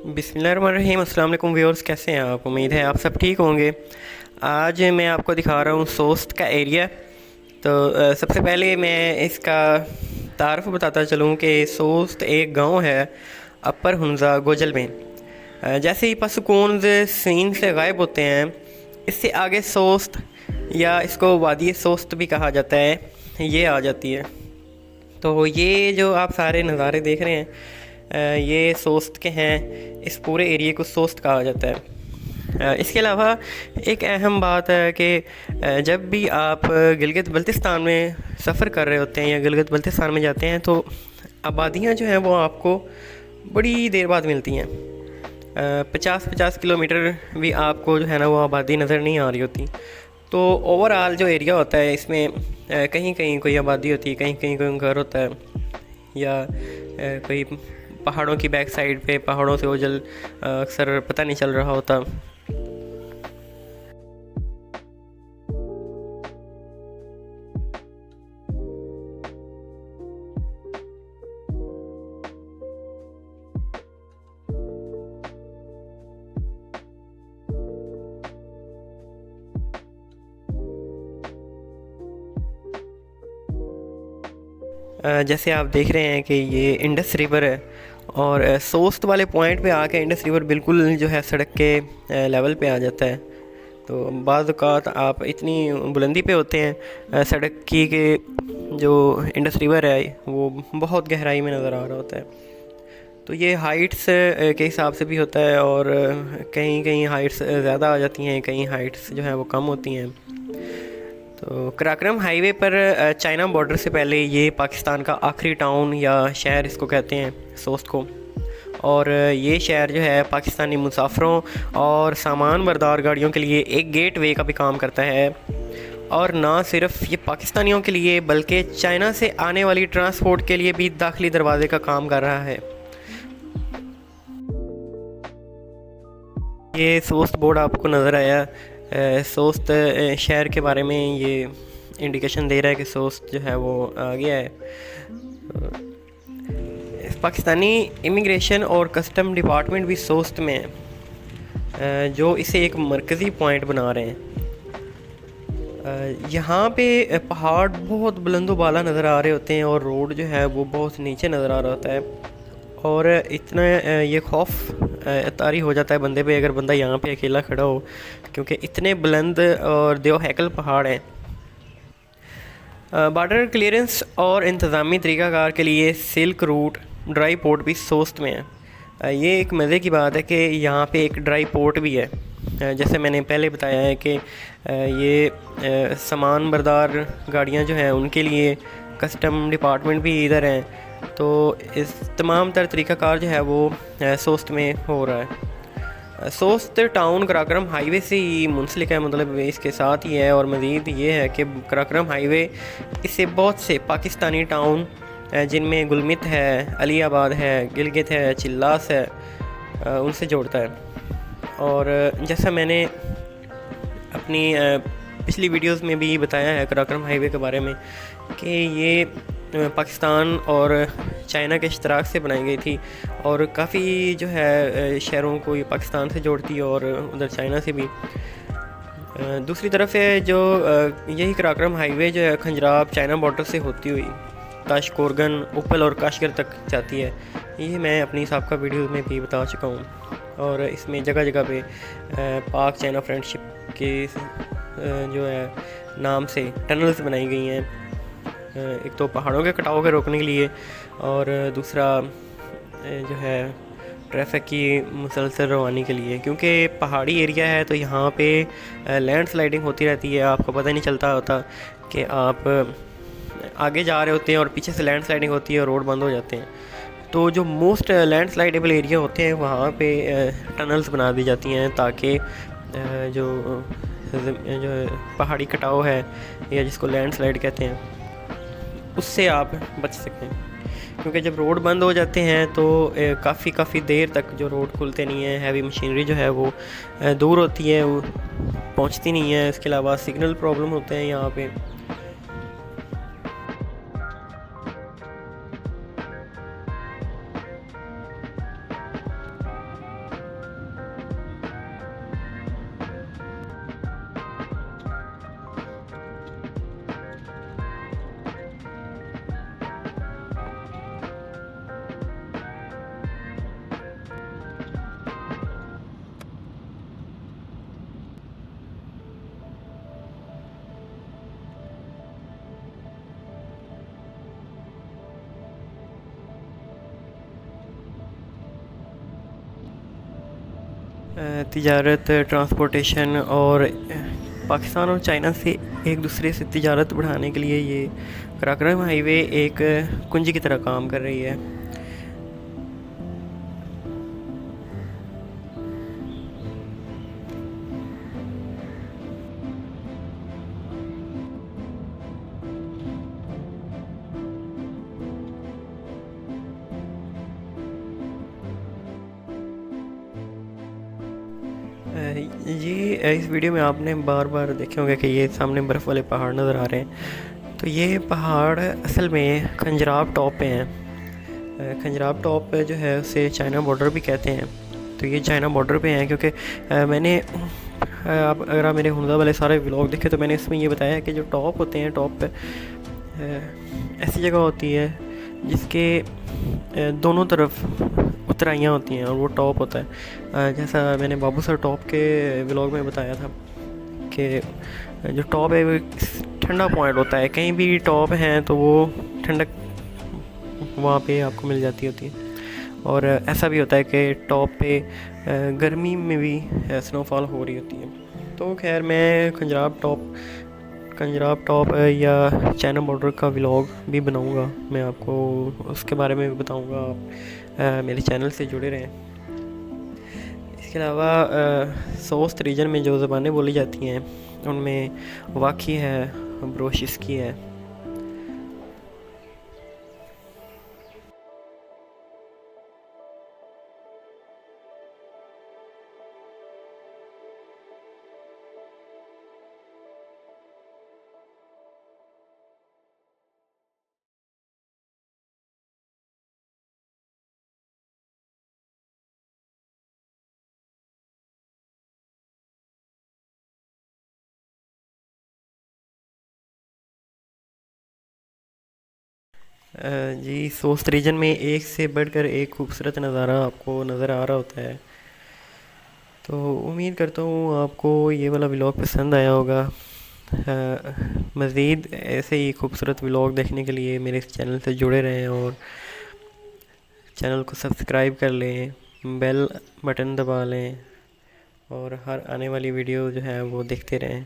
बिस्मिल्लाहिर्रहमानिर्रहीम। अस्सलाम वालेकुम व्यूअर्स, कैसे हैं आप? उम्मीद है आप सब ठीक होंगे। आज मैं आपको दिखा रहा हूँ सोस्ट का एरिया। तो सबसे पहले मैं इसका तारफ़ बताता चलूँ कि सोस्ट एक गांव है अपर हुंजा गोजल में। जैसे ही पसुकून सीन से गायब होते हैं, इससे आगे सोस्त या इसको वादी सोस्त भी कहा जाता है, ये आ जाती है। तो ये जो आप सारे नज़ारे देख रहे हैं, ये सोस्त के हैं। इस पूरे एरिए को सोस्त कहा जाता है। इसके अलावा एक अहम बात है कि जब भी आप गिलगित बल्तिस्तान में सफ़र कर रहे होते हैं या गिलगित बल्तिस्तान में जाते हैं, तो आबादियाँ जो हैं वो आपको बड़ी देर बाद मिलती हैं। 50-50 किलोमीटर भी आपको जो है ना वो आबादी नज़र नहीं आ रही होती। तो ओवरऑल जो एरिया होता है, इसमें कहीं कहीं कोई आबादी होती है, कहीं कहीं कोई घर होता है, या कोई पहाड़ों की बैक साइड पे पहाड़ों से ओझल अक्सर पता नहीं चल रहा होता। जैसे आप देख रहे हैं कि ये इंडस रिवर है, और सोस्ट वाले पॉइंट पे आके इंडस रिवर बिल्कुल जो है सड़क के लेवल पे आ जाता है। तो बाज़ औक़ात आप इतनी बुलंदी पे होते हैं सड़क की कि जो इंडस रिवर है वो बहुत गहराई में नज़र आ रहा होता है। तो ये हाइट्स के हिसाब से भी होता है, और कहीं कहीं हाइट्स ज़्यादा आ जाती हैं, कहीं हाइट्स जो है वो कम होती हैं। तो कराक्रम हाईवे पर चाइना बॉर्डर से पहले ये पाकिस्तान का आखिरी टाउन या शहर इसको कहते हैं, सोस्ट को। और ये शहर जो है पाकिस्तानी मुसाफिरों और सामान बरदार गाड़ियों के लिए एक गेट वे का भी काम करता है। और ना सिर्फ ये पाकिस्तानियों के लिए बल्कि चाइना से आने वाली ट्रांसपोर्ट के लिए भी दाखिली दरवाजे का काम कर रहा है। ये सोस्ट बोर्ड आपको नज़र आया, सोस्त शहर के बारे में ये इंडिकेशन दे रहा है कि सोस्त जो है वो आ गया है। पाकिस्तानी इमिग्रेशन और कस्टम डिपार्टमेंट भी सोस्त में है, जो इसे एक मरकज़ी पॉइंट बना रहे हैं। यहाँ पे पहाड़ बहुत बुलंदो बाला नज़र आ रहे होते हैं, और रोड जो है वो बहुत नीचे नज़र आ रहा होता है। और इतना ये खौफ तारी हो जाता है बंदे पे अगर बंदा यहाँ पे अकेला खड़ा हो, क्योंकि इतने बुलंद और देव हैकल पहाड़ हैं। बॉर्डर क्लियरेंस और इंतज़ामी तरीक़ाकार के लिए सिल्क रूट ड्राई पोर्ट भी सोस्ट में है। ये एक मज़े की बात है कि यहाँ पे एक ड्राई पोर्ट भी है। जैसे मैंने पहले बताया है कि ये सामान बरदार गाड़ियाँ जो हैं उनके लिए कस्टम डिपार्टमेंट भी इधर हैं। तो इस तमाम तर तरीक़ाकार जो है वो सोस्ट में हो रहा है। सोस्त टाउन कराक्रम हाईवे से ही मुंसलिक है, मतलब इसके साथ ही है। और मज़ीद ये है कि कराक्रम हाईवे इससे बहुत से पाकिस्तानी टाउन जिनमें गुलमित है, अली आबाद है, गिलगित है, चिल्लास है, उनसे जोड़ता है। और जैसा मैंने अपनी पिछली वीडियोस में भी बताया है कराक्रम हाईवे के बारे में कि ये पाकिस्तान और चाइना के इश्तराक से बनाई गई थी, और काफ़ी जो है शहरों को ये पाकिस्तान से जोड़ती है और उधर चाइना से भी। दूसरी तरफ है जो यही कराक्रम हाईवे जो है खंजराब चाइना बॉर्डर से होती हुई ताशकोरगन, उपल और काशगर तक जाती है। ये मैं अपनी साबका वीडियो में भी बता चुका हूँ। और इसमें जगह जगह पे पाक चाइना फ्रेंडशिप के जो है नाम से टनल्स बनाई गई हैं, एक तो पहाड़ों के कटाव के रोकने के लिए, और दूसरा जो है ट्रैफिक की मुसलसल रवानी के लिए। क्योंकि पहाड़ी एरिया है तो यहाँ पे लैंड स्लाइडिंग होती रहती है, आपको पता नहीं चलता होता कि आप आगे जा रहे होते हैं और पीछे से लैंड स्लाइडिंग होती है और रोड बंद हो जाते हैं। तो जो मोस्ट लैंड स्लाइडेबल एरिया होते हैं वहाँ पे टनल्स बना दी जाती हैं, ताकि जो जो पहाड़ी कटाव है या जिसको लैंड स्लाइड कहते हैं उससे आप बच सकें। क्योंकि जब रोड बंद हो जाते हैं तो काफ़ी देर तक जो रोड खुलते नहीं हैं, हैवी मशीनरी जो है वो दूर होती है, वो पहुंचती नहीं है। इसके अलावा सिग्नल प्रॉब्लम होते हैं यहाँ पे। तिजारत, ट्रांसपोर्टेशन और पाकिस्तान और चाइना से एक दूसरे से तिजारत बढ़ाने के लिए ये कराकोरम हाईवे एक कुंजी की तरह काम कर रही है। ये इस वीडियो में आपने बार बार देखे होंगे कि ये सामने बर्फ़ वाले पहाड़ नज़र आ रहे हैं। तो ये पहाड़ असल में खंजराब टॉप पे हैं। खंजराब टॉप जो है उसे चाइना बॉर्डर भी कहते हैं। तो ये चाइना बॉर्डर पे हैं क्योंकि मैंने आप अगर आप मेरे हुनदा वाले सारे व्लॉग देखे तो मैंने इसमें ये बताया कि जो टॉप होते हैं, टॉप पे ऐसी जगह होती है जिसके दोनों तरफ उतराइयाँ होती हैं और वो टॉप होता है। जैसा मैंने बाबू सर टॉप के व्लॉग में बताया था कि जो टॉप है वो ठंडा पॉइंट होता है। कहीं भी टॉप हैं तो वो ठंडक वहाँ पे आपको मिल जाती होती है। और ऐसा भी होता है कि टॉप पे गर्मी में भी स्नोफॉल हो रही होती है। तो खैर मैं खंजराब टॉप या चाइना बॉर्डर का व्लॉग भी बनाऊंगा, मैं आपको उसके बारे में भी बताऊंगा। आप मेरे चैनल से जुड़े रहें। इसके अलावा सोस्त रीजन में जो ज़बानें बोली जाती हैं उनमें वाकी है, ब्रोशिस्की है। जी, सोस्त रीजन में एक से बढ़कर एक खूबसूरत नज़ारा आपको नज़र आ रहा होता है। तो उम्मीद करता हूँ आपको ये वाला व्लॉग पसंद आया होगा। मज़ीद ऐसे ही खूबसूरत व्लॉग देखने के लिए मेरे इस चैनल से जुड़े रहें और चैनल को सब्सक्राइब कर लें, बेल बटन दबा लें और हर आने वाली वीडियो जो है वो देखते रहें।